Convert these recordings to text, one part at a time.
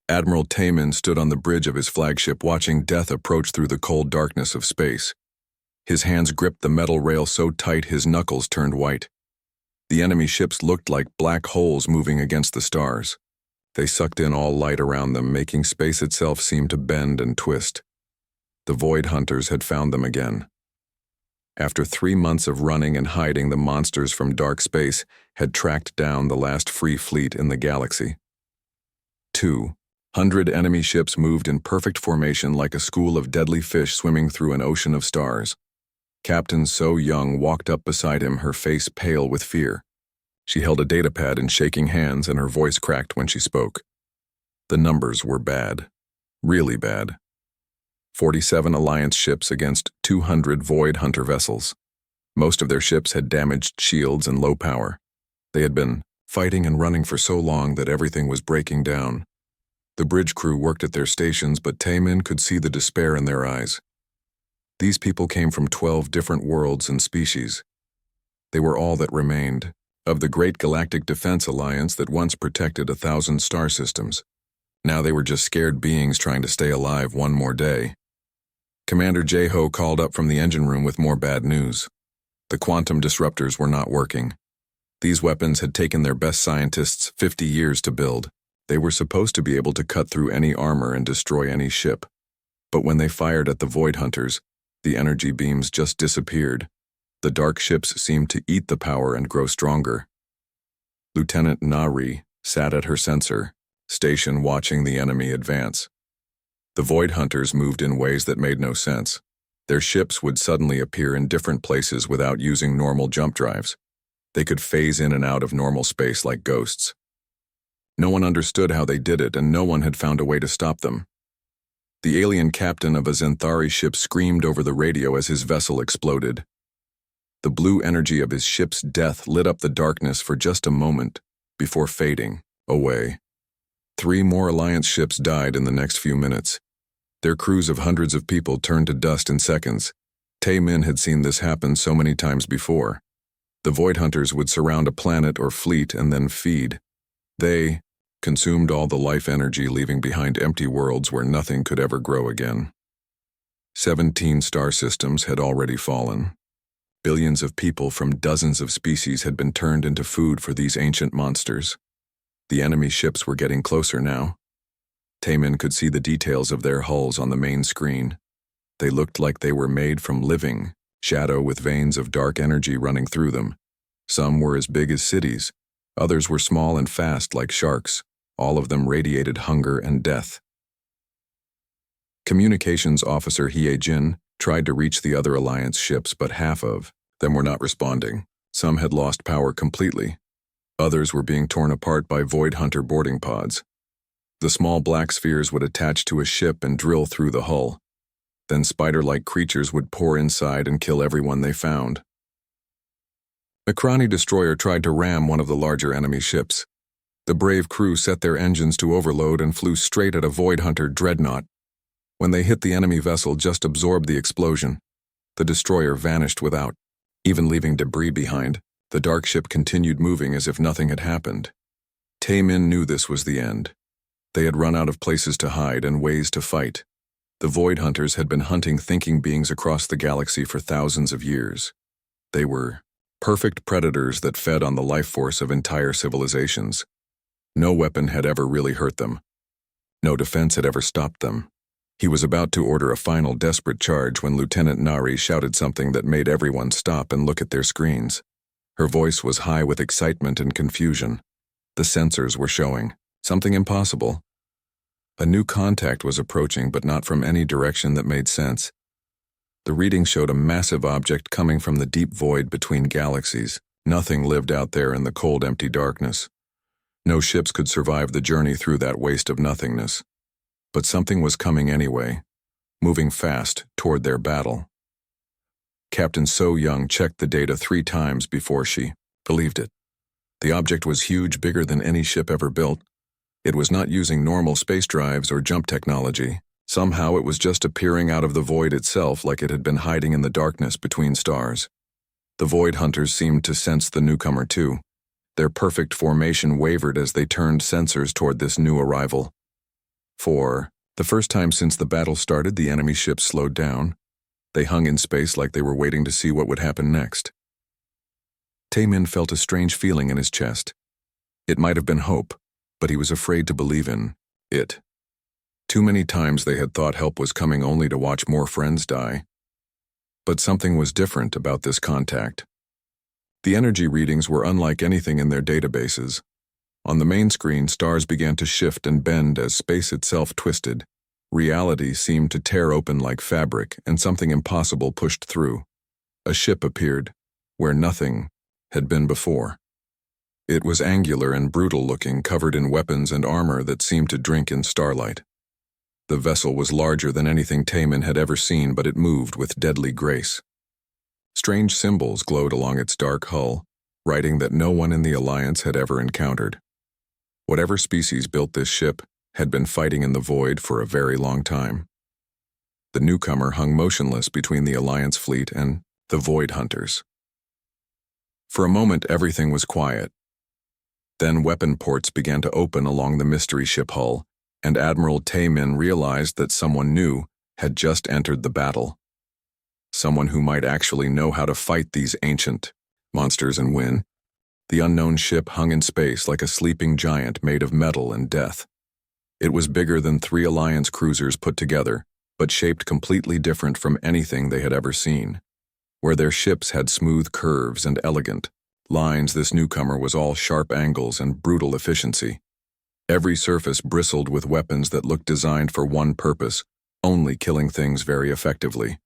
Admiral Taman stood on the bridge of his flagship watching death approach through the cold darkness of space. His hands gripped the metal rail so tight his knuckles turned white. The enemy ships looked like black holes moving against the stars. They sucked in all light around them, making space itself seem to bend and twist. The Void Hunters had found them again. After 3 months of running and hiding, the monsters from dark space had tracked down the last free fleet in the galaxy. 200 enemy ships moved in perfect formation like a school of deadly fish swimming through an ocean of stars. Captain So Young walked up beside him, her face pale with fear. She held a datapad in shaking hands, and her voice cracked when she spoke. The numbers were bad. Really bad. 47 Alliance ships against 200 Void Hunter vessels. Most of their ships had damaged shields and low power. They had been fighting and running for so long that everything was breaking down. The bridge crew worked at their stations, but Taman could see the despair in their eyes. These people came from 12 different worlds and species. They were all that remained of the great Galactic Defense Alliance that once protected 1,000 star systems. Now they were just scared beings trying to stay alive one more day. Commander Jeho called up from the engine room with more bad news. The quantum disruptors were not working. These weapons had taken their best scientists 50 years to build. They were supposed to be able to cut through any armor and destroy any ship. But when they fired at the Void Hunters, the energy beams just disappeared. The dark ships seemed to eat the power and grow stronger. Lieutenant Nari sat at her sensor station watching the enemy advance. The Void Hunters moved in ways that made no sense. Their ships would suddenly appear in different places without using normal jump drives. They could phase in and out of normal space like ghosts. No one understood how they did it, and no one had found a way to stop them. The alien captain of a Zenthari ship screamed over the radio as his vessel exploded. The blue energy of his ship's death lit up the darkness for just a moment before fading away. 3 more Alliance ships died in the next few minutes. Their crews of hundreds of people turned to dust in seconds. Tae-min had seen this happen so many times before. The Void Hunters would surround a planet or fleet and then feed. They consumed all the life energy, leaving behind empty worlds where nothing could ever grow again. 17 star systems had already fallen. Billions of people from dozens of species had been turned into food for these ancient monsters. The enemy ships were getting closer now. Tae-min could see the details of their hulls on the main screen. They looked like they were made from living shadow with veins of dark energy running through them. Some were as big as cities. Others were small and fast like sharks. All of them radiated hunger and death. Communications officer Hye-jin tried to reach the other Alliance ships, but half of them were not responding. Some had lost power completely. Others were being torn apart by Void Hunter boarding pods. The small black spheres would attach to a ship and drill through the hull. Then spider-like creatures would pour inside and kill everyone they found. Makrani destroyer tried to ram one of the larger enemy ships. The brave crew set their engines to overload and flew straight at a Void Hunter dreadnought. When they hit the enemy vessel, just absorbed the explosion. The destroyer vanished without even leaving debris behind. The dark ship continued moving as if nothing had happened. Tae-min knew this was the end. They had run out of places to hide and ways to fight. The Void Hunters had been hunting thinking beings across the galaxy for thousands of years. They were perfect predators that fed on the life force of entire civilizations. No weapon had ever really hurt them. No defense had ever stopped them. He was about to order a final desperate charge when Lieutenant Nari shouted something that made everyone stop and look at their screens. Her voice was high with excitement and confusion. The sensors were showing something impossible. A new contact was approaching, but not from any direction that made sense. The reading showed a massive object coming from the deep void between galaxies. Nothing lived out there in the cold, empty darkness. No ships could survive the journey through that waste of nothingness. But something was coming anyway, moving fast toward their battle. Captain So Young checked the data 3 times before she believed it. The object was huge, bigger than any ship ever built. It was not using normal space drives or jump technology. Somehow it was just appearing out of the void itself, like it had been hiding in the darkness between stars. The Void Hunters seemed to sense the newcomer too. Their perfect formation wavered as they turned sensors toward this new arrival. For the first time since the battle started, the enemy ships slowed down. They hung in space like they were waiting to see what would happen next. Taemin felt a strange feeling in his chest. It might have been hope, but he was afraid to believe in it. Too many times they had thought help was coming only to watch more friends die. But something was different about this contact. The energy readings were unlike anything in their databases. On the main screen, stars began to shift and bend as space itself twisted. Reality seemed to tear open like fabric, and something impossible pushed through. A ship appeared, where nothing had been before. It was angular and brutal-looking, covered in weapons and armor that seemed to drink in starlight. The vessel was larger than anything Taemin had ever seen, but it moved with deadly grace. Strange symbols glowed along its dark hull, writing that no one in the Alliance had ever encountered. Whatever species built this ship had been fighting in the void for a very long time. The newcomer hung motionless between the Alliance fleet and the Void Hunters. For a moment, everything was quiet. Then weapon ports began to open along the mystery ship hull, and Admiral Taemin realized that someone new had just entered the battle. Someone who might actually know how to fight these ancient monsters and win. The unknown ship hung in space like a sleeping giant made of metal and death. It was bigger than 3 Alliance cruisers put together, but shaped completely different from anything they had ever seen. Where their ships had smooth curves and elegant lines, this newcomer was all sharp angles and brutal efficiency. Every surface bristled with weapons that looked designed for one purpose, only killing things very effectively.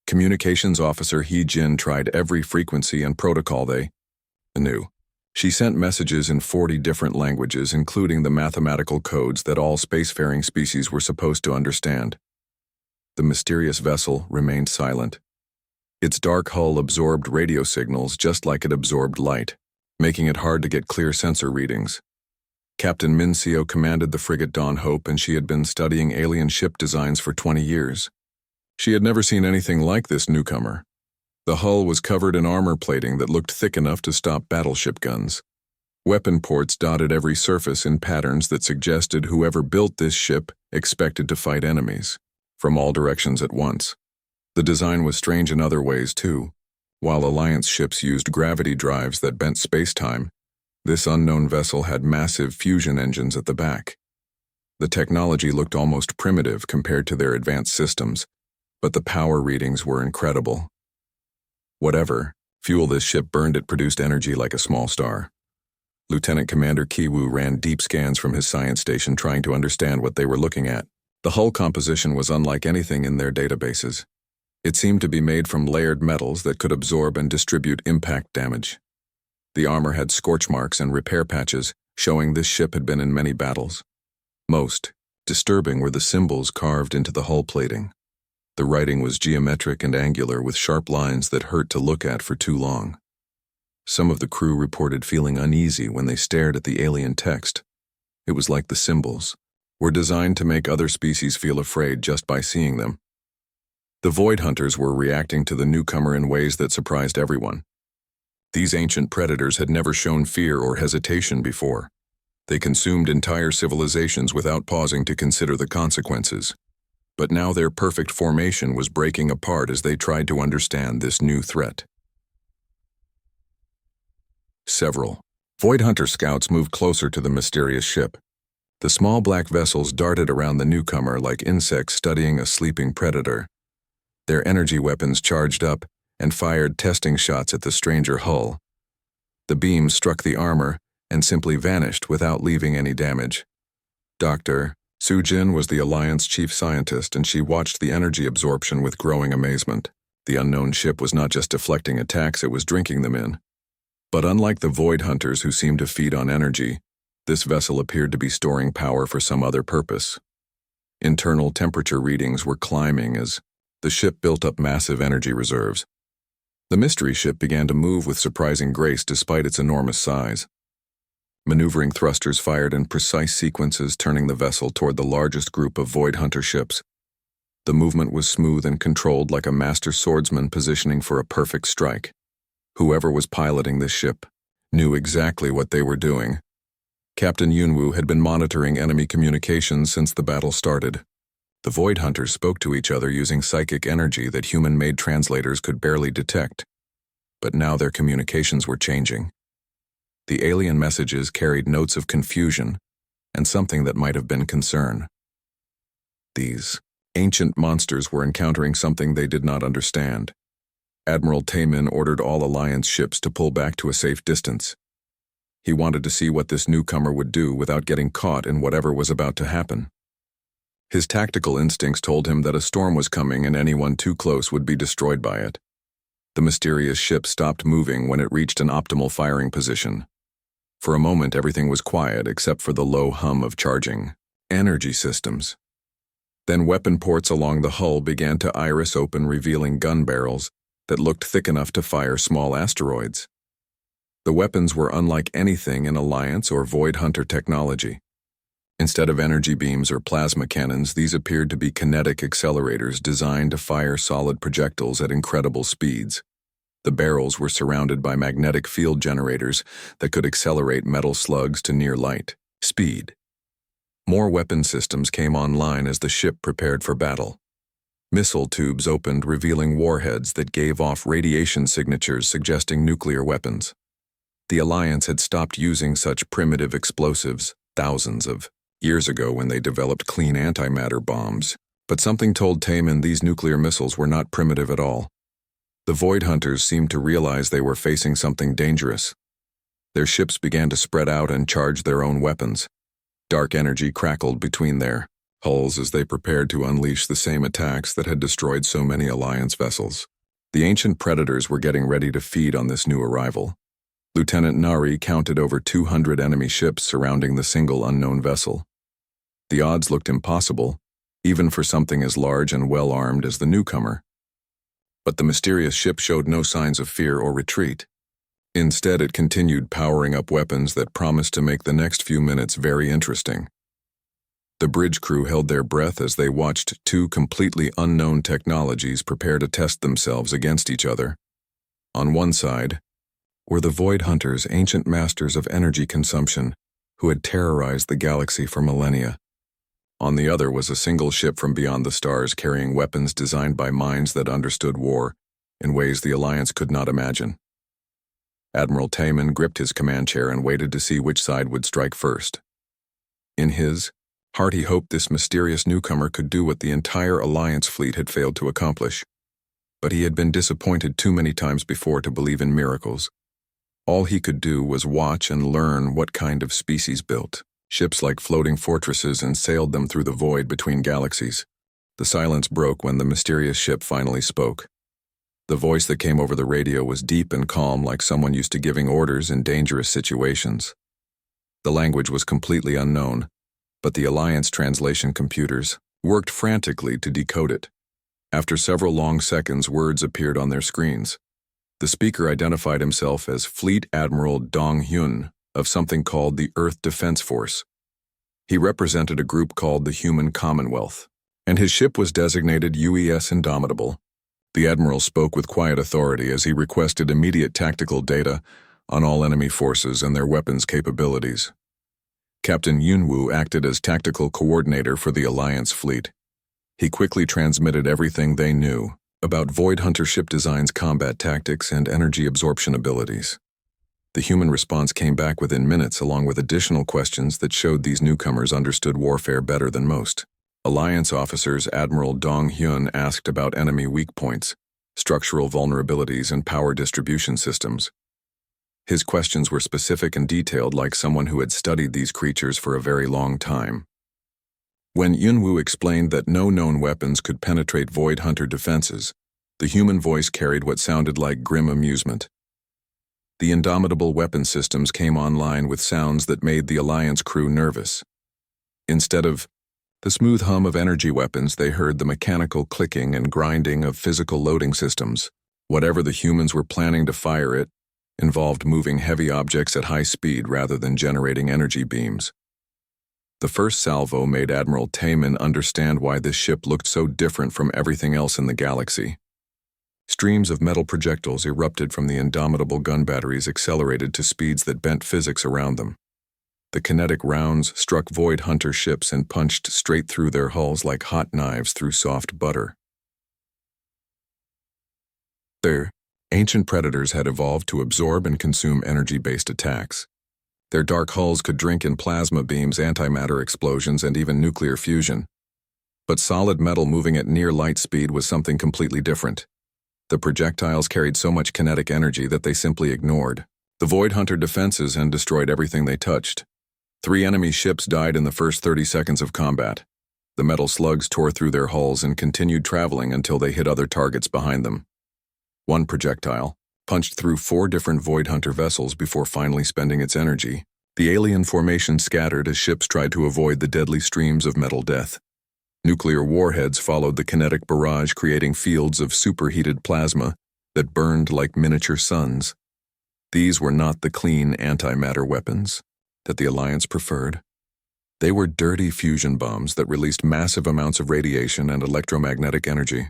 Communications Officer Hee-Jin tried every frequency and protocol they knew. She sent messages in 40 different languages, including the mathematical codes that all spacefaring species were supposed to understand. The mysterious vessel remained silent. Its dark hull absorbed radio signals just like it absorbed light, making it hard to get clear sensor readings. Captain Min Seo commanded the frigate Dawn Hope, and she had been studying alien ship designs for 20 years. She had never seen anything like this newcomer. The hull was covered in armor plating that looked thick enough to stop battleship guns. Weapon ports dotted every surface in patterns that suggested whoever built this ship expected to fight enemies from all directions at once. The design was strange in other ways, too. While Alliance ships used gravity drives that bent space-time, this unknown vessel had massive fusion engines at the back. The technology looked almost primitive compared to their advanced systems, but the power readings were incredible. Whatever fuel this ship burned, it produced energy like a small star. Lieutenant Commander Kiwoo ran deep scans from his science station trying to understand what they were looking at. The hull composition was unlike anything in their databases. It seemed to be made from layered metals that could absorb and distribute impact damage. The armor had scorch marks and repair patches, showing this ship had been in many battles. Most disturbing were the symbols carved into the hull plating. The writing was geometric and angular, with sharp lines that hurt to look at for too long. Some of the crew reported feeling uneasy when they stared at the alien text. It was like the symbols were designed to make other species feel afraid just by seeing them. The Void Hunters were reacting to the newcomer in ways that surprised everyone. These ancient predators had never shown fear or hesitation before. They consumed entire civilizations without pausing to consider the consequences. But now their perfect formation was breaking apart as they tried to understand this new threat. Several Void Hunter scouts moved closer to the mysterious ship. The small black vessels darted around the newcomer like insects studying a sleeping predator. Their energy weapons charged up and fired testing shots at the stranger hull. The beams struck the armor and simply vanished without leaving any damage. Dr. Soo-Jin was the Alliance chief scientist, and she watched the energy absorption with growing amazement. The unknown ship was not just deflecting attacks, it was drinking them in. But unlike the Void Hunters who seemed to feed on energy, this vessel appeared to be storing power for some other purpose. Internal temperature readings were climbing as the ship built up massive energy reserves. The mystery ship began to move with surprising grace despite its enormous size. Maneuvering thrusters fired in precise sequences, turning the vessel toward the largest group of Void Hunter ships. The movement was smooth and controlled, like a master swordsman positioning for a perfect strike. Whoever was piloting this ship knew exactly what they were doing. Captain Yunwu had been monitoring enemy communications since the battle started. The Void Hunters spoke to each other using psychic energy that human-made translators could barely detect. But now their communications were changing. The alien messages carried notes of confusion and something that might have been concern. These ancient monsters were encountering something they did not understand. Admiral Taemin ordered all Alliance ships to pull back to a safe distance. He wanted to see what this newcomer would do without getting caught in whatever was about to happen. His tactical instincts told him that a storm was coming and anyone too close would be destroyed by it. The mysterious ship stopped moving when it reached an optimal firing position. For a moment, everything was quiet except for the low hum of charging energy systems. Then weapon ports along the hull began to iris open, revealing gun barrels that looked thick enough to fire small asteroids. The weapons were unlike anything in Alliance or Void Hunter technology. Instead of energy beams or plasma cannons, these appeared to be kinetic accelerators designed to fire solid projectiles at incredible speeds. The barrels were surrounded by magnetic field generators that could accelerate metal slugs to near light speed. More weapon systems came online as the ship prepared for battle. Missile tubes opened, revealing warheads that gave off radiation signatures suggesting nuclear weapons. The Alliance had stopped using such primitive explosives thousands of years ago when they developed clean antimatter bombs, but something told Taemin these nuclear missiles were not primitive at all. The Void Hunters seemed to realize they were facing something dangerous. Their ships began to spread out and charge their own weapons. Dark energy crackled between their hulls as they prepared to unleash the same attacks that had destroyed so many Alliance vessels. The ancient predators were getting ready to feed on this new arrival. Lieutenant Nari counted over 200 enemy ships surrounding the single unknown vessel. The odds looked impossible, even for something as large and well-armed as the newcomer. But the mysterious ship showed no signs of fear or retreat. Instead, it continued powering up weapons that promised to make the next few minutes very interesting. The bridge crew held their breath as they watched two completely unknown technologies prepare to test themselves against each other. On one side were the Void Hunters, ancient masters of energy consumption, who had terrorized the galaxy for millennia. On the other was a single ship from beyond the stars carrying weapons designed by minds that understood war in ways the Alliance could not imagine. Admiral Taemin gripped his command chair and waited to see which side would strike first. In his heart, he hoped this mysterious newcomer could do what the entire Alliance fleet had failed to accomplish. But he had been disappointed too many times before to believe in miracles. All he could do was watch and learn what kind of species built ships like floating fortresses and sailed them through the void between galaxies. The silence broke when the mysterious ship finally spoke. The voice that came over the radio was deep and calm, like someone used to giving orders in dangerous situations. The language was completely unknown, but the Alliance translation computers worked frantically to decode it. After several long seconds, words appeared on their screens. The speaker identified himself as Fleet Admiral Dong Hyun of something called the Earth Defense Force. He represented a group called the Human Commonwealth, and his ship was designated UES Indomitable. The Admiral spoke with quiet authority as he requested immediate tactical data on all enemy forces and their weapons capabilities. Captain Yunwu acted as tactical coordinator for the Alliance fleet. He quickly transmitted everything they knew about Void Hunter ship designs, combat tactics, and energy absorption abilities. The human response came back within minutes, along with additional questions that showed these newcomers understood warfare better than most. Alliance officers Admiral Dong Hyun asked about enemy weak points, structural vulnerabilities, and power distribution systems. His questions were specific and detailed, like someone who had studied these creatures for a very long time. When Yunwu explained that no known weapons could penetrate Void Hunter defenses, the human voice carried what sounded like grim amusement. The indomitable weapon systems came online with sounds that made the Alliance crew nervous. Instead of the smooth hum of energy weapons, they heard the mechanical clicking and grinding of physical loading systems. Whatever the humans were planning to fire, it involved moving heavy objects at high speed rather than generating energy beams. The first salvo made Admiral Taemin understand why this ship looked so different from everything else in the galaxy. Streams of metal projectiles erupted from the indomitable gun batteries, accelerated to speeds that bent physics around them. The kinetic rounds struck Void Hunter ships and punched straight through their hulls like hot knives through soft butter. Their ancient predators had evolved to absorb and consume energy-based attacks. Their dark hulls could drink in plasma beams, antimatter explosions, and even nuclear fusion. But solid metal moving at near light speed was something completely different. The projectiles carried so much kinetic energy that they simply ignored the Void Hunter defenses and destroyed everything they touched. 3 enemy ships died in the first 30 seconds of combat. The metal slugs tore through their hulls and continued traveling until they hit other targets behind them. One projectile punched through 4 different Void Hunter vessels before finally spending its energy. The alien formation scattered as ships tried to avoid the deadly streams of metal death. Nuclear warheads followed the kinetic barrage, creating fields of superheated plasma that burned like miniature suns. These were not the clean antimatter weapons that the Alliance preferred. They were dirty fusion bombs that released massive amounts of radiation and electromagnetic energy.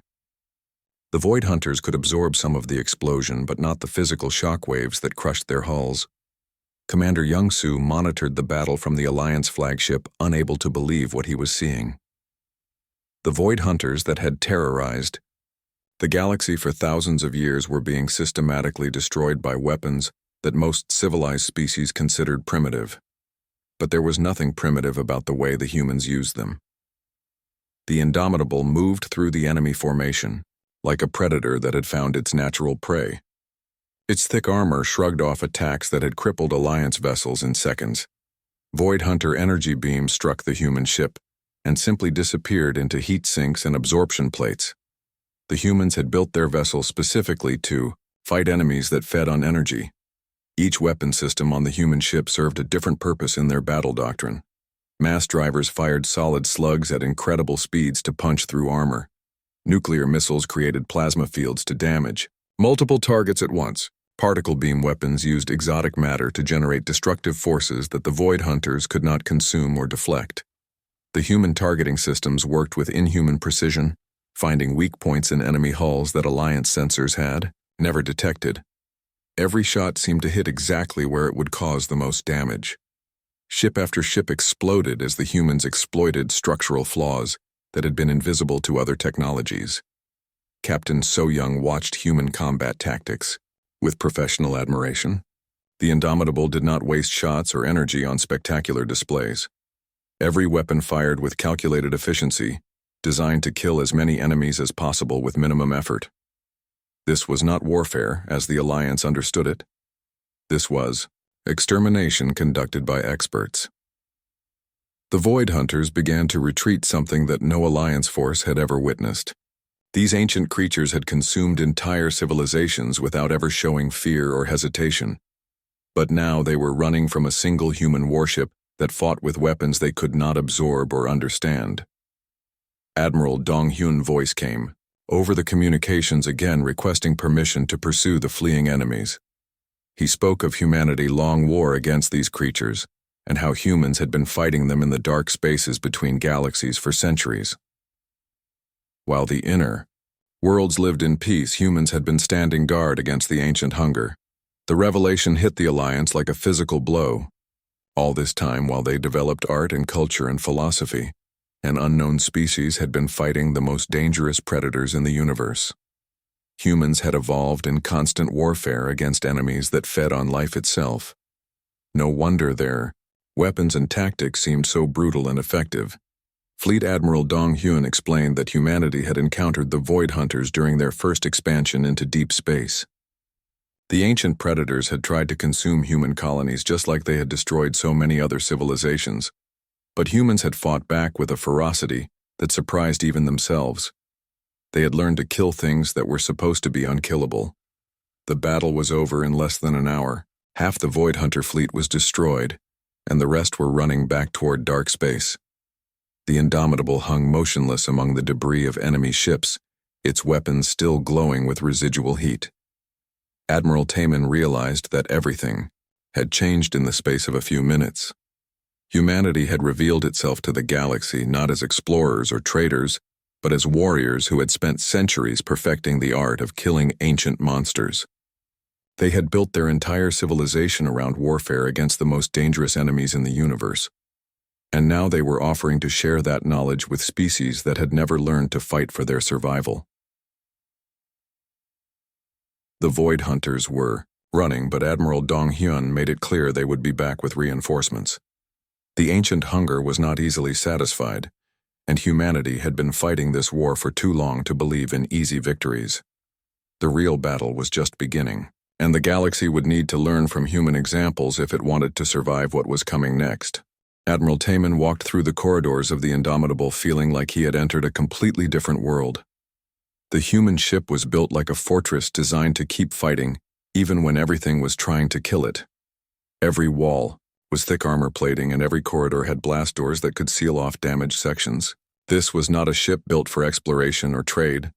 The Void Hunters could absorb some of the explosion, but not the physical shock waves that crushed their hulls. Commander Young-Soo monitored the battle from the Alliance flagship, unable to believe what he was seeing. The Void Hunters that had terrorized the galaxy for thousands of years were being systematically destroyed by weapons that most civilized species considered primitive. But there was nothing primitive about the way the humans used them. The Indomitable moved through the enemy formation, like a predator that had found its natural prey. Its thick armor shrugged off attacks that had crippled Alliance vessels in seconds. Void Hunter energy beams struck the human ship and simply disappeared into heat sinks and absorption plates. The humans had built their vessels specifically to fight enemies that fed on energy. Each weapon system on the human ship served a different purpose in their battle doctrine. Mass drivers fired solid slugs at incredible speeds to punch through armor. Nuclear missiles created plasma fields to damage multiple targets at once. Particle beam weapons used exotic matter to generate destructive forces that the Void Hunters could not consume or deflect. The human targeting systems worked with inhuman precision, finding weak points in enemy hulls that Alliance sensors had never detected. Every shot seemed to hit exactly where it would cause the most damage. Ship after ship exploded as the humans exploited structural flaws that had been invisible to other technologies. Captain So-Young watched human combat tactics with professional admiration. The Indomitable did not waste shots or energy on spectacular displays. Every weapon fired with calculated efficiency, designed to kill as many enemies as possible with minimum effort. This was not warfare, as the Alliance understood it. This was extermination conducted by experts. The Void Hunters began to retreat, something that no Alliance force had ever witnessed. These ancient creatures had consumed entire civilizations without ever showing fear or hesitation. But now they were running from a single human warship that fought with weapons they could not absorb or understand. Admiral Dong-Hyun's voice came over the communications again, requesting permission to pursue the fleeing enemies. He spoke of humanity's long war against these creatures and how humans had been fighting them in the dark spaces between galaxies for centuries. While the inner worlds lived in peace, humans had been standing guard against the ancient hunger. The revelation hit the Alliance like a physical blow. All this time, while they developed art and culture and philosophy, an unknown species had been fighting the most dangerous predators in the universe. Humans had evolved in constant warfare against enemies that fed on life itself. No wonder their weapons and tactics seemed so brutal and effective. Fleet Admiral Dong-Hyun explained that humanity had encountered the Void Hunters during their first expansion into deep space. The ancient predators had tried to consume human colonies just like they had destroyed so many other civilizations. But humans had fought back with a ferocity that surprised even themselves. They had learned to kill things that were supposed to be unkillable. The battle was over in less than an hour. Half the Void Hunter fleet was destroyed, and the rest were running back toward dark space. The Indomitable hung motionless among the debris of enemy ships, its weapons still glowing with residual heat. Admiral Taman realized that everything had changed in the space of a few minutes. Humanity had revealed itself to the galaxy not as explorers or traders, but as warriors who had spent centuries perfecting the art of killing ancient monsters. They had built their entire civilization around warfare against the most dangerous enemies in the universe. And now they were offering to share that knowledge with species that had never learned to fight for their survival. The Void Hunters were running, but Admiral Dong Hyun made it clear they would be back with reinforcements. The ancient hunger was not easily satisfied, and humanity had been fighting this war for too long to believe in easy victories. The real battle was just beginning, and the galaxy would need to learn from human examples if it wanted to survive what was coming next. Admiral Taman walked through the corridors of the Indomitable feeling like he had entered a completely different world. The human ship was built like a fortress designed to keep fighting, even when everything was trying to kill it. Every wall was thick armor plating, and every corridor had blast doors that could seal off damaged sections. This was not a ship built for exploration or trade.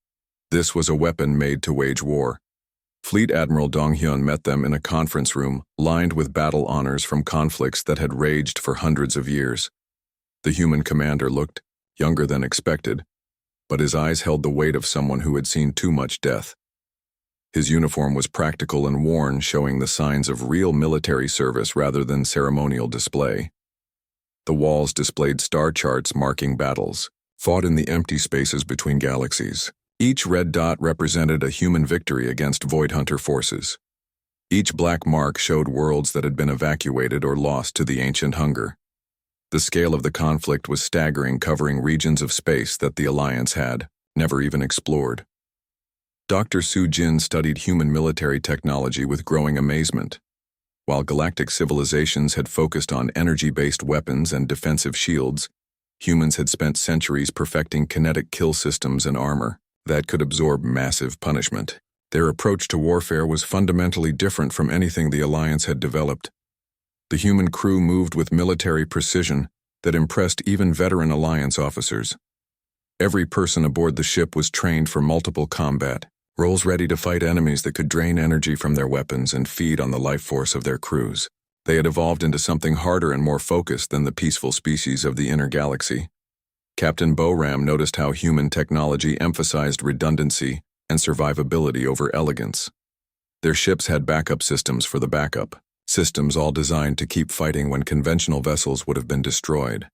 This was a weapon made to wage war. Fleet Admiral Dong Hyun met them in a conference room lined with battle honors from conflicts that had raged for hundreds of years. The human commander looked younger than expected, but his eyes held the weight of someone who had seen too much death. His uniform was practical and worn, showing the signs of real military service rather than ceremonial display. The walls displayed star charts marking battles, fought in the empty spaces between galaxies. Each red dot represented a human victory against Void Hunter forces. Each black mark showed worlds that had been evacuated or lost to the ancient hunger. The scale of the conflict was staggering, covering regions of space that the Alliance had never even explored. Dr. Su Jin studied human military technology with growing amazement. While galactic civilizations had focused on energy-based weapons and defensive shields, humans had spent centuries perfecting kinetic kill systems and armor that could absorb massive punishment. Their approach to warfare was fundamentally different from anything the Alliance had developed. The human crew moved with military precision that impressed even veteran Alliance officers. Every person aboard the ship was trained for multiple combat roles, ready to fight enemies that could drain energy from their weapons and feed on the life force of their crews. They had evolved into something harder and more focused than the peaceful species of the inner galaxy. Captain Boram noticed how human technology emphasized redundancy and survivability over elegance. Their ships had backup systems for the backup, systems all designed to keep fighting when conventional vessels would have been destroyed.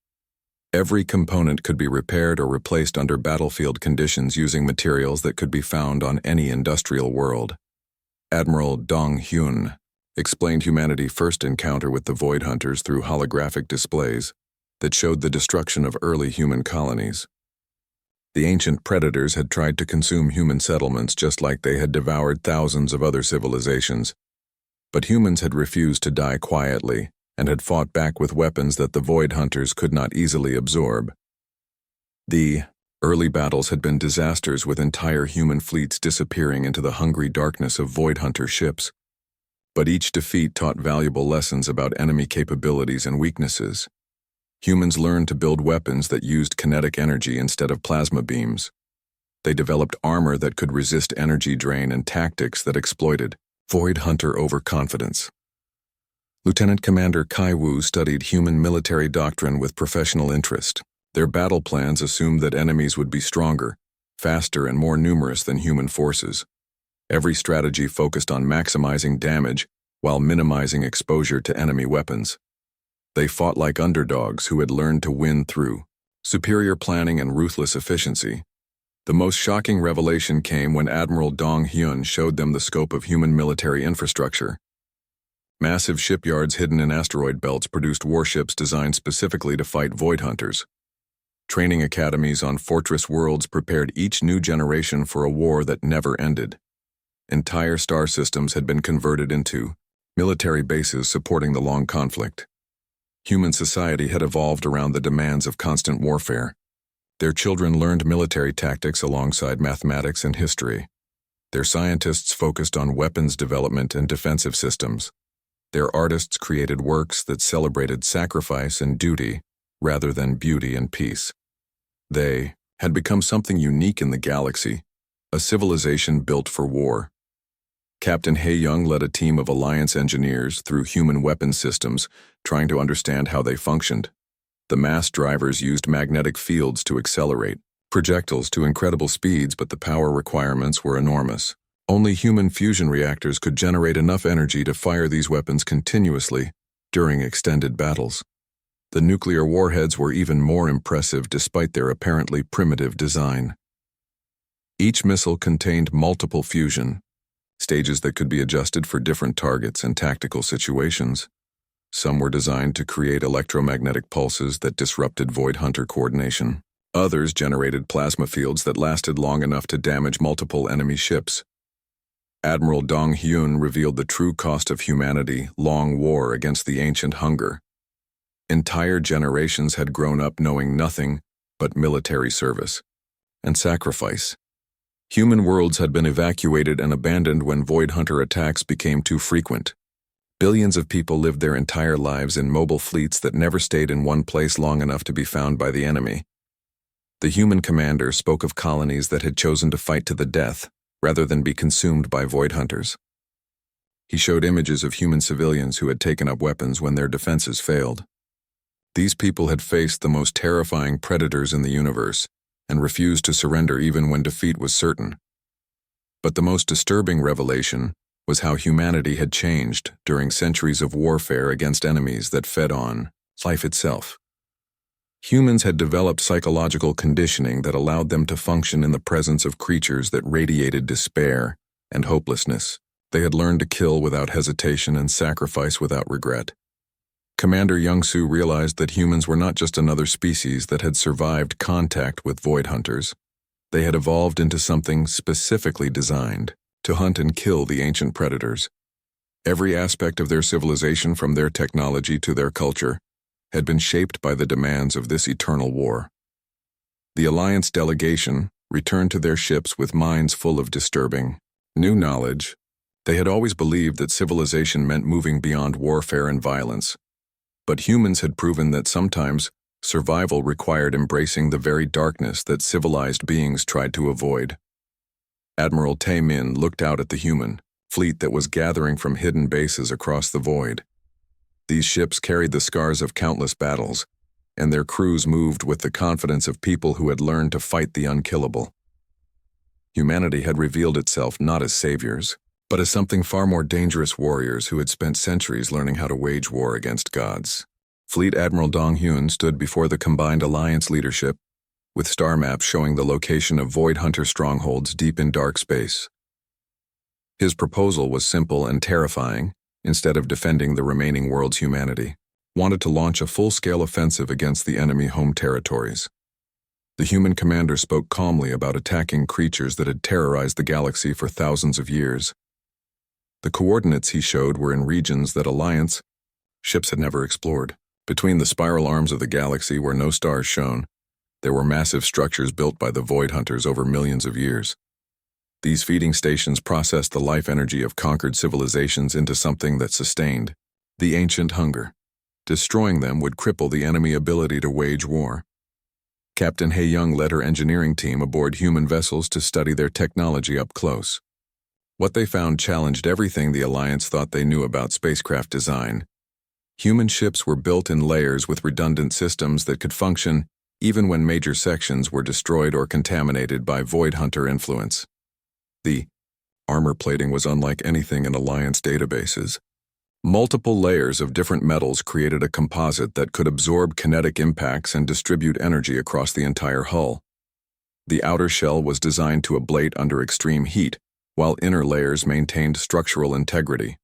Every component could be repaired or replaced under battlefield conditions using materials that could be found on any industrial world. Admiral Dong Hyun explained humanity's first encounter with the Void Hunters through holographic displays that showed the destruction of early human colonies. The ancient predators had tried to consume human settlements just like they had devoured thousands of other civilizations, but humans had refused to die quietly and had fought back with weapons that the Void Hunters could not easily absorb. The early battles had been disasters, with entire human fleets disappearing into the hungry darkness of Void Hunter ships. But each defeat taught valuable lessons about enemy capabilities and weaknesses. Humans learned to build weapons that used kinetic energy instead of plasma beams. They developed armor that could resist energy drain and tactics that exploited Void Hunter overconfidence. Lieutenant Commander Kai Wu studied human military doctrine with professional interest. Their battle plans assumed that enemies would be stronger, faster, and more numerous than human forces. Every strategy focused on maximizing damage while minimizing exposure to enemy weapons. They fought like underdogs who had learned to win through superior planning and ruthless efficiency. The most shocking revelation came when Admiral Dong Hyun showed them the scope of human military infrastructure. Massive shipyards hidden in asteroid belts produced warships designed specifically to fight Void Hunters. Training academies on fortress worlds prepared each new generation for a war that never ended. Entire star systems had been converted into military bases supporting the long conflict. Human society had evolved around the demands of constant warfare. Their children learned military tactics alongside mathematics and history. Their scientists focused on weapons development and defensive systems. Their artists created works that celebrated sacrifice and duty rather than beauty and peace. They had become something unique in the galaxy, a civilization built for war. Captain Hae-young led a team of Alliance engineers through human weapon systems, trying to understand how they functioned. The mass drivers used magnetic fields to accelerate projectiles to incredible speeds, but the power requirements were enormous. Only human fusion reactors could generate enough energy to fire these weapons continuously during extended battles. The nuclear warheads were even more impressive despite their apparently primitive design. Each missile contained multiple fusion stages that could be adjusted for different targets and tactical situations. Some were designed to create electromagnetic pulses that disrupted Void Hunter coordination. Others generated plasma fields that lasted long enough to damage multiple enemy ships. Admiral Dong Hyun revealed the true cost of humanity: long war against the ancient hunger. Entire generations had grown up knowing nothing but military service and sacrifice. Human worlds had been evacuated and abandoned when Void Hunter attacks became too frequent. Billions of people lived their entire lives in mobile fleets that never stayed in one place long enough to be found by the enemy. The human commander spoke of colonies that had chosen to fight to the death rather than be consumed by Void Hunters. He showed images of human civilians who had taken up weapons when their defenses failed. These people had faced the most terrifying predators in the universe and refused to surrender even when defeat was certain. But the most disturbing revelation was how humanity had changed during centuries of warfare against enemies that fed on life itself. Humans had developed psychological conditioning that allowed them to function in the presence of creatures that radiated despair and hopelessness. They had learned to kill without hesitation and sacrifice without regret. Commander Young-soo realized that humans were not just another species that had survived contact with Void Hunters. They had evolved into something specifically designed to hunt and kill the ancient predators. Every aspect of their civilization, from their technology to their culture, had been shaped by the demands of this eternal war. The Alliance delegation returned to their ships with minds full of disturbing new knowledge. They had always believed that civilization meant moving beyond warfare and violence. But humans had proven that sometimes survival required embracing the very darkness that civilized beings tried to avoid. Admiral Tae-min looked out at the human fleet that was gathering from hidden bases across the void. These ships carried the scars of countless battles, and their crews moved with the confidence of people who had learned to fight the unkillable. Humanity had revealed itself not as saviors, but as something far more dangerous: warriors who had spent centuries learning how to wage war against gods. Fleet Admiral Dong Hyun stood before the combined Alliance leadership, with star maps showing the location of Void Hunter strongholds deep in dark space. His proposal was simple and terrifying. Instead of defending the remaining world's humanity, wanted to launch a full-scale offensive against the enemy home territories. The human commander spoke calmly about attacking creatures that had terrorized the galaxy for thousands of years. The coordinates he showed were in regions that Alliance ships had never explored. Between the spiral arms of the galaxy where no stars shone, there were massive structures built by the Void Hunters over millions of years. These feeding stations processed the life energy of conquered civilizations into something that sustained the ancient hunger. Destroying them would cripple the enemy ability to wage war. Captain Hae-young led her engineering team aboard human vessels to study their technology up close. What they found challenged everything the Alliance thought they knew about spacecraft design. Human ships were built in layers with redundant systems that could function even when major sections were destroyed or contaminated by Void Hunter influence. The armor plating was unlike anything in Alliance databases. Multiple layers of different metals created a composite that could absorb kinetic impacts and distribute energy across the entire hull. The outer shell was designed to ablate under extreme heat, while inner layers maintained structural integrity.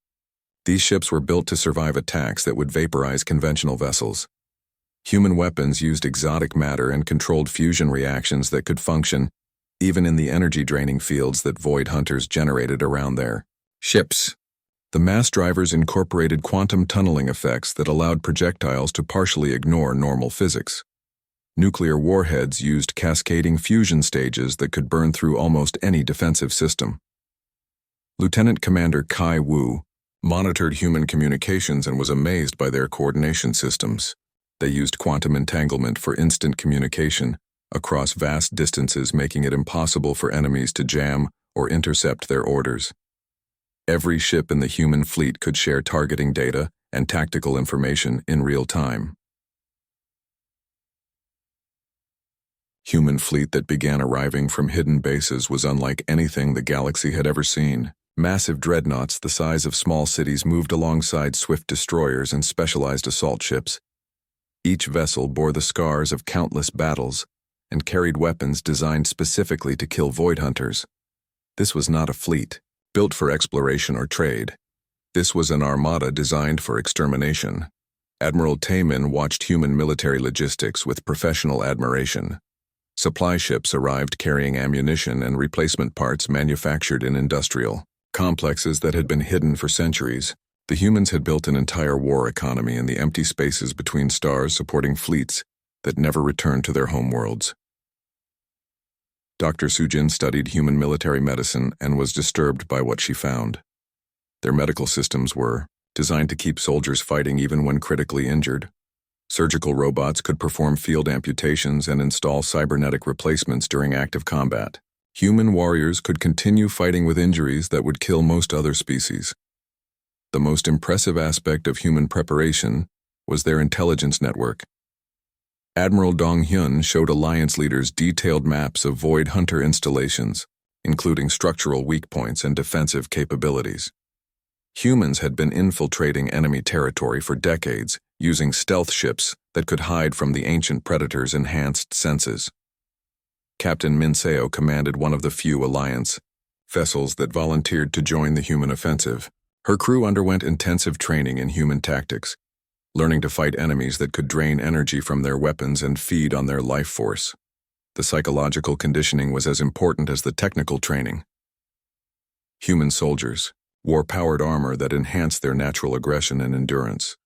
These ships were built to survive attacks that would vaporize conventional vessels. Human weapons used exotic matter and controlled fusion reactions that could function even in the energy-draining fields that Void Hunters generated around their ships. The mass drivers incorporated quantum tunneling effects that allowed projectiles to partially ignore normal physics. Nuclear warheads used cascading fusion stages that could burn through almost any defensive system. Lieutenant Commander Kai Wu monitored human communications and was amazed by their coordination systems. They used quantum entanglement for instant communication across vast distances, making it impossible for enemies to jam or intercept their orders. Every ship in the human fleet could share targeting data and tactical information in real time. Human fleet that began arriving from hidden bases was unlike anything the galaxy had ever seen. Massive dreadnoughts the size of small cities moved alongside swift destroyers and specialized assault ships. Each vessel bore the scars of countless battles and carried weapons designed specifically to kill void hunters. This was not a fleet, built for exploration or trade. This was an armada designed for extermination. Admiral Taemin watched human military logistics with professional admiration. Supply ships arrived carrying ammunition and replacement parts manufactured in industrial complexes that had been hidden for centuries. The humans had built an entire war economy in the empty spaces between stars, supporting fleets that never returned to their homeworlds. Dr. Sujin studied human military medicine and was disturbed by what she found. Their medical systems were designed to keep soldiers fighting even when critically injured. Surgical robots could perform field amputations and install cybernetic replacements during active combat. Human warriors could continue fighting with injuries that would kill most other species. The most impressive aspect of human preparation was their intelligence network. Admiral Dong Hyun showed Alliance leaders detailed maps of Void Hunter installations, including structural weak points and defensive capabilities. Humans had been infiltrating enemy territory for decades, using stealth ships that could hide from the ancient predators' enhanced senses. Captain Min Seo commanded one of the few Alliance vessels that volunteered to join the human offensive. Her crew underwent intensive training in human tactics, learning to fight enemies that could drain energy from their weapons and feed on their life force. The psychological conditioning was as important as the technical training. Human soldiers wore powered armor that enhanced their natural aggression and endurance.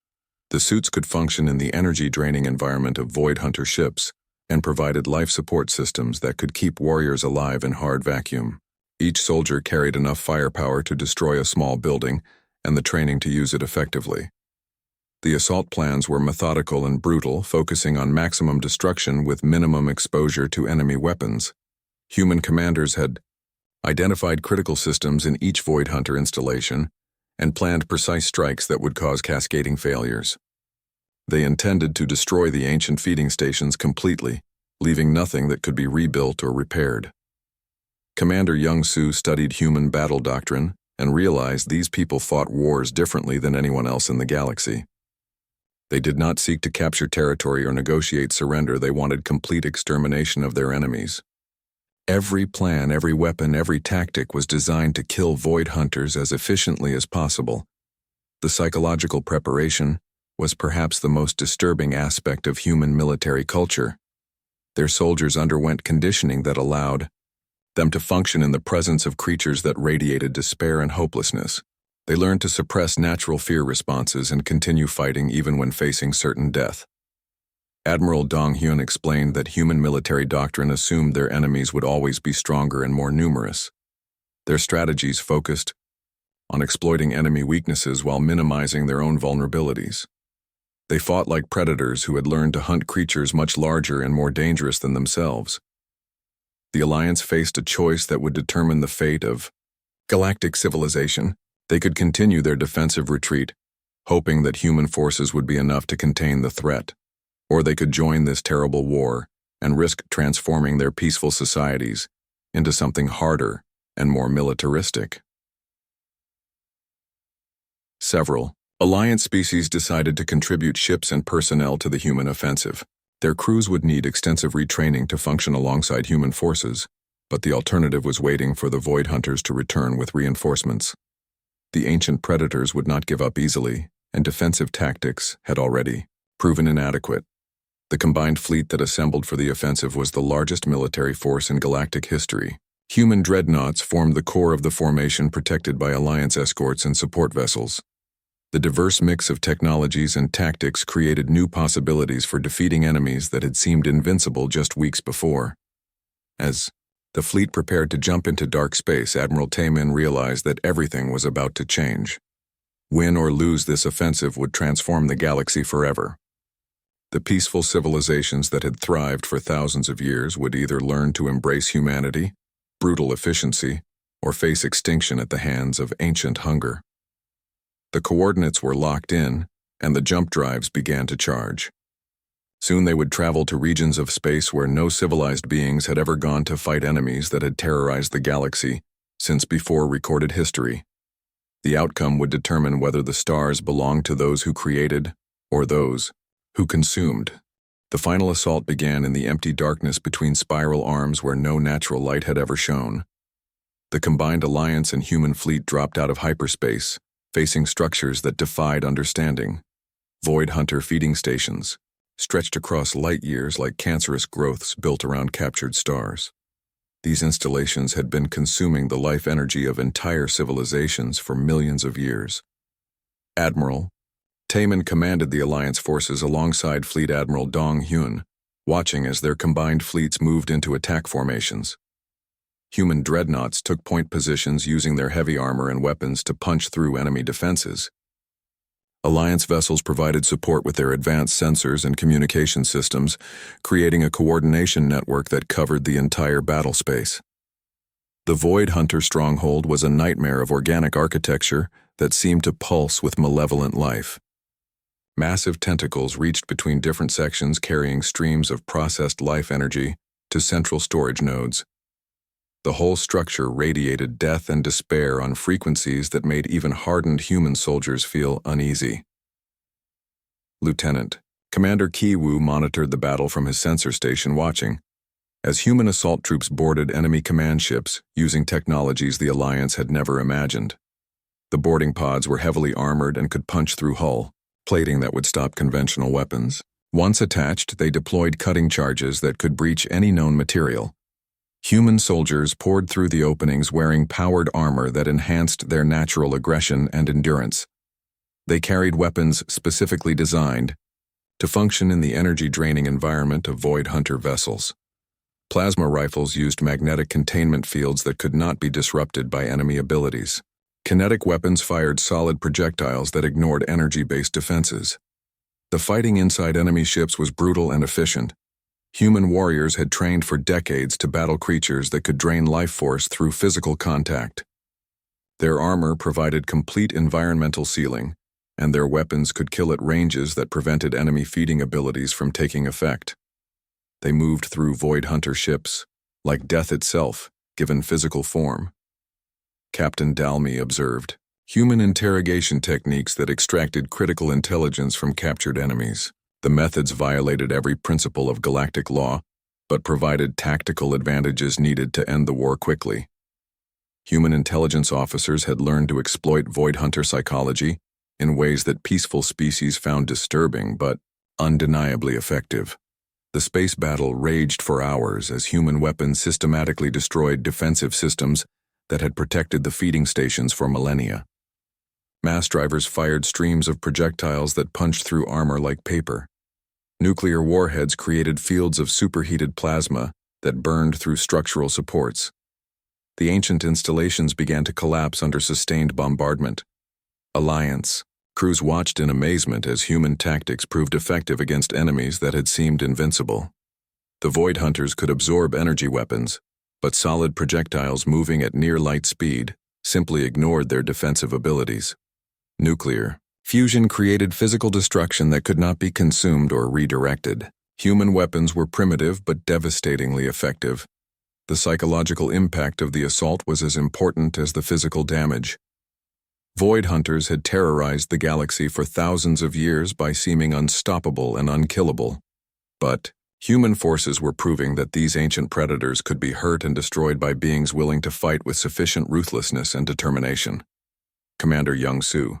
The suits could function in the energy-draining environment of Void Hunter ships and provided life support systems that could keep warriors alive in hard vacuum. Each soldier carried enough firepower to destroy a small building and the training to use it effectively. The assault plans were methodical and brutal, focusing on maximum destruction with minimum exposure to enemy weapons. Human commanders had identified critical systems in each Void Hunter installation and planned precise strikes that would cause cascading failures. They intended to destroy the ancient feeding stations completely, leaving nothing that could be rebuilt or repaired. Commander Young-Soo studied human battle doctrine and realized these people fought wars differently than anyone else in the galaxy. They did not seek to capture territory or negotiate surrender. They wanted complete extermination of their enemies. Every plan, every weapon, every tactic was designed to kill Void Hunters as efficiently as possible. The psychological preparation was perhaps the most disturbing aspect of human military culture. Their soldiers underwent conditioning that allowed them to function in the presence of creatures that radiated despair and hopelessness. They learned to suppress natural fear responses and continue fighting even when facing certain death. Admiral Dong Hyun explained that human military doctrine assumed their enemies would always be stronger and more numerous. Their strategies focused on exploiting enemy weaknesses while minimizing their own vulnerabilities. They fought like predators who had learned to hunt creatures much larger and more dangerous than themselves. The Alliance faced a choice that would determine the fate of galactic civilization. They could continue their defensive retreat, hoping that human forces would be enough to contain the threat. Or they could join this terrible war and risk transforming their peaceful societies into something harder and more militaristic. Several Alliance species decided to contribute ships and personnel to the human offensive. Their crews would need extensive retraining to function alongside human forces, but the alternative was waiting for the Void Hunters to return with reinforcements. The ancient predators would not give up easily, and defensive tactics had already proven inadequate. The combined fleet that assembled for the offensive was the largest military force in galactic history. Human dreadnoughts formed the core of the formation, protected by Alliance escorts and support vessels. The diverse mix of technologies and tactics created new possibilities for defeating enemies that had seemed invincible just weeks before. As the fleet prepared to jump into dark space, Admiral Taemin realized that everything was about to change. Win or lose this offensive would transform the galaxy forever. The peaceful civilizations that had thrived for thousands of years would either learn to embrace humanity, brutal efficiency, or face extinction at the hands of ancient hunger. The coordinates were locked in, and the jump drives began to charge. Soon they would travel to regions of space where no civilized beings had ever gone to fight enemies that had terrorized the galaxy since before recorded history. The outcome would determine whether the stars belonged to those who created or those who consumed. The final assault began in the empty darkness between spiral arms where no natural light had ever shone. The combined Alliance and human fleet dropped out of hyperspace, facing structures that defied understanding. Void Hunter feeding stations, stretched across light years like cancerous growths built around captured stars. These installations had been consuming the life energy of entire civilizations for millions of years. Admiral Taemin commanded the Alliance forces alongside Fleet Admiral Dong Hyun, watching as their combined fleets moved into attack formations. Human dreadnoughts took point positions using their heavy armor and weapons to punch through enemy defenses. Alliance vessels provided support with their advanced sensors and communication systems, creating a coordination network that covered the entire battle space. The Void Hunter stronghold was a nightmare of organic architecture that seemed to pulse with malevolent life. Massive tentacles reached between different sections carrying streams of processed life energy to central storage nodes. The whole structure radiated death and despair on frequencies that made even hardened human soldiers feel uneasy. Lieutenant Commander Ki-woo monitored the battle from his sensor station watching, as human assault troops boarded enemy command ships using technologies the Alliance had never imagined. The boarding pods were heavily armored and could punch through hull, plating that would stop conventional weapons. Once attached, they deployed cutting charges that could breach any known material. Human soldiers poured through the openings wearing powered armor that enhanced their natural aggression and endurance. They carried weapons specifically designed to function in the energy-draining environment of Void Hunter vessels. Plasma rifles used magnetic containment fields that could not be disrupted by enemy abilities. Kinetic weapons fired solid projectiles that ignored energy-based defenses. The fighting inside enemy ships was brutal and efficient. Human warriors had trained for decades to battle creatures that could drain life force through physical contact. Their armor provided complete environmental sealing, and their weapons could kill at ranges that prevented enemy feeding abilities from taking effect. They moved through Void Hunter ships, like death itself, given physical form. Captain Dalmy observed, human interrogation techniques that extracted critical intelligence from captured enemies. The methods violated every principle of galactic law, but provided tactical advantages needed to end the war quickly. Human intelligence officers had learned to exploit Void Hunter psychology in ways that peaceful species found disturbing but undeniably effective. The space battle raged for hours as human weapons systematically destroyed defensive systems that had protected the feeding stations for millennia. Mass drivers fired streams of projectiles that punched through armor like paper. Nuclear warheads created fields of superheated plasma that burned through structural supports. The ancient installations began to collapse under sustained bombardment. Alliance crews watched in amazement as human tactics proved effective against enemies that had seemed invincible. The Void Hunters could absorb energy weapons, but solid projectiles moving at near light speed simply ignored their defensive abilities. Nuclear fusion created physical destruction that could not be consumed or redirected. Human weapons were primitive but devastatingly effective. The psychological impact of the assault was as important as the physical damage. Void Hunters had terrorized the galaxy for thousands of years by seeming unstoppable and unkillable. But human forces were proving that these ancient predators could be hurt and destroyed by beings willing to fight with sufficient ruthlessness and determination. Commander Young-soo